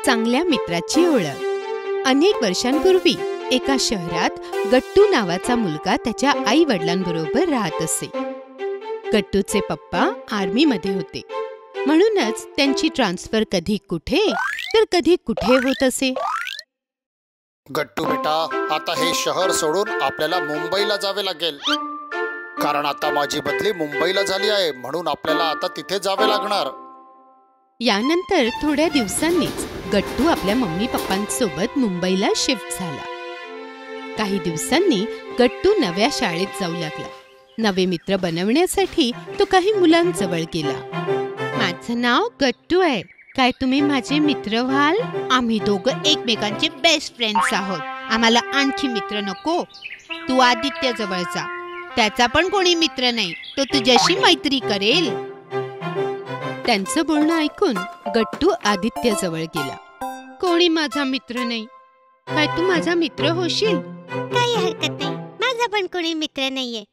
चांगल्या मित्राची ओळख. अनेक वर्षांपूर्वी एका शहरात गट्टू नावाचा मुलगा त्याच्या आई वडिलांबरोबर राहत असे. गट्टूचे पप्पा आर्मीमध्ये होते, म्हणूनच त्यांची ट्रान्सफर कधी कुठे तर कधी कुठे होत असे. गट्टू बेटा, आता हे शहर सोडून आपल्याला मुंबईला जावे लागेल, कारण आता माझी बदली मुंबईला झाली आहे, म्हणून आपल्याला आता तिथे जावे लागणार. यानंतर थोड्या दिवसांनीच गट्टू आपल्या मम्मी पप्पांसोबत मुंबईला शिफ्ट झाला. काही दिवसांनी गट्टू नव्या शाळेत जाऊ लागला. नवे मित्र बनवण्यासाठी तो काही मुलांजवळ गेला. माझं नाव गट्टू आहे, काय तुम्ही माझे मित्र व्हाल? आम्ही दोघं एकमेकांचे बेस्ट फ्रेंड्स आहोत, आम्हाला आणखी मित्र नको. तू आदित्य जवळ जा, त्याचा पण कोणी मित्र नाही, तो तुझ्याशी मैत्री करेल. त्यांचं बोलणं ऐकून गट्टू आदित्य जवळ गेला. कोणी माझा मित्र नाही, काय तू माझा मित्र होशील? काही हरकत नाही, माझा पण कोणी मित्र नाहीये,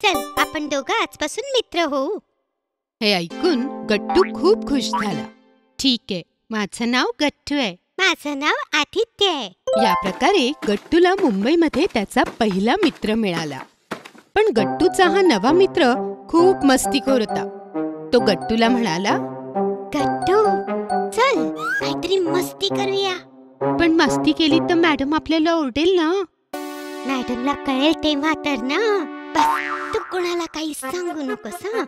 चल आपण दोघं आजपासून मित्र होऊ. हे ऐकून गट्टू खूप खुश झाला. ठीक आहे, माझं नाव गट्टू आहे. माझं नाव आदित्य आहे. या प्रकारे गट्टूला मुंबईमध्ये त्याचा पहिला मित्र मिळाला. पण गट्टूचा हा नवा मित्र खूप मस्तीखोर होता. तो गट्टूला म्हणाला, गट्टू चल काहीतरी मस्ती करूया. पण मस्ती केली तर मॅडम आपल्याला ओरडेल ना. मॅडमला कळेल तेव्हा तर ना. बस तू कोणाला काही सांगू नकोस हं.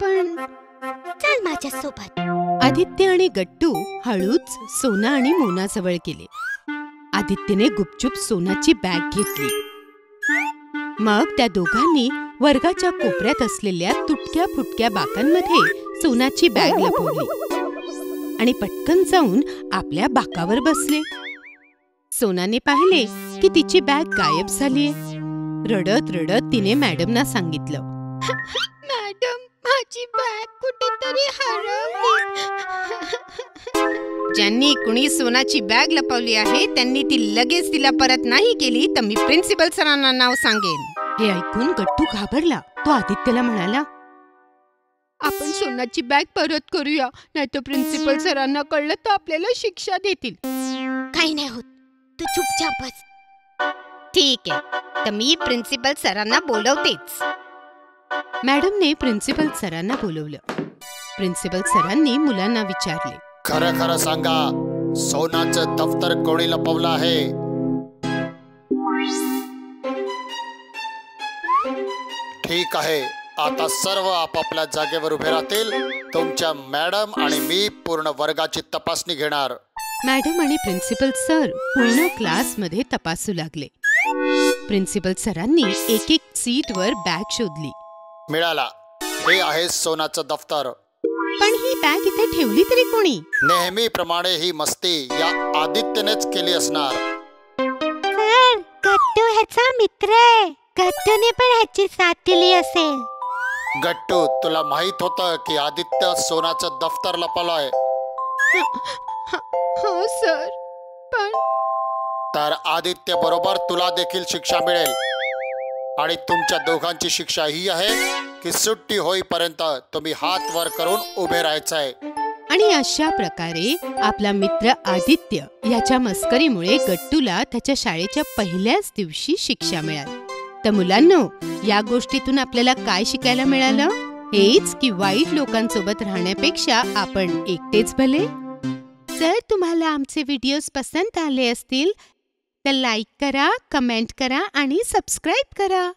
पण चल माझ्यासोबत. आदित्य आणि गट्टू हळूच सोना आणि मोनाजवळ गेले. आदित्यने गुपचूप सोनाची बॅग घेतली. मग त्या दोघांनी वर्गाच्या कोपऱ्यात असलेल्या तुटक्या फुटक्या बाकांमध्ये सोनाची बॅग लपवली आणि पटकन जाऊन आपल्या बाकावर बसले. सोनाने पाहिले की तिची बॅग गायब झालीये. रडत रडत तिने मॅडमना सांगितलं, मॅडम माझी बॅग कुठेतरी हरवली. ज्यांनी कुणी सोनाची बॅग लपवली आहे त्यांनी ती लगेच तिला परत नाही केली तर मी प्रिन्सिपल सरांना नाव सांगेन. हे ऐकून गट्टू घाबरला. तो आदित्यला म्हणाला, आपण सोनाची बॅग परत करूया, नाहीतर प्रिन्सिपल सरांना कळलं तर आपल्याला शिक्षा देतील. काही नाही होत, तू चुपचाप बस. ठीक आहे, तर मी प्रिन्सिपल सरांना बोलवतेच. मॅडमने प्रिन्सिपल सरांना बोलवलं. प्रिन्सिपल सरांनी मुलांना विचारले, खरं खरं सांगा, सोनाचं दफ्तर कोणी लपवलं आहे? ठीक आहे, आता सर्व आपापल्या जागेवर उभे राहतील. तुमच्या मॅडम आणि मी पूर्ण वर्गाची तपासणी घेणार. मॅडम आणि प्रिन्सिपल सर पूर्ण क्लासमध्ये तपासू लागले. प्रिन्सिपल सरांनी एक एक सीटवर बॅग शोधली. मिळाला, हे आहे सोनाचं दफ्तर. पण ही बॅग इथे ठेवली तरी कोणी? नेहमीप्रमाणे ही मस्ती या आदित्यनेच केली असणार. सर, गट्टू ह्याचा मित्र आहे, गट्टूने पण ह्याची साथ दिली असेल. गट्टू, तुला माहित होतं की आदित्य सोनाचं दफ्तर लपवलंय? हो सर, पण तर आदित्य बरोबर तुला देखील शिक्षा मिळेल. आणि तुमच्या दोघांची शिक्षा ही आहे की सुट्टी होईपर्यंत तुम्ही हात वर करून उभे राहायचंय. आणि अशा प्रकारे आपला मित्र आदित्य याच्या मस्करीमुळे गट्टूला त्याच्या शाळेच्या पहिल्याच दिवशी शिक्षा मिळाली. तर मुलांनो, या गोष्टीतून आपल्याला काय शिकायला मिळालं? हेच की वाईट लोकांसोबत राहण्यापेक्षा आपण एकटेच भले. जर तुम्हाला आमचे व्हिडिओज पसंत आले असतील तर लाईक करा, कमेंट करा आणि सबस्क्राईब करा.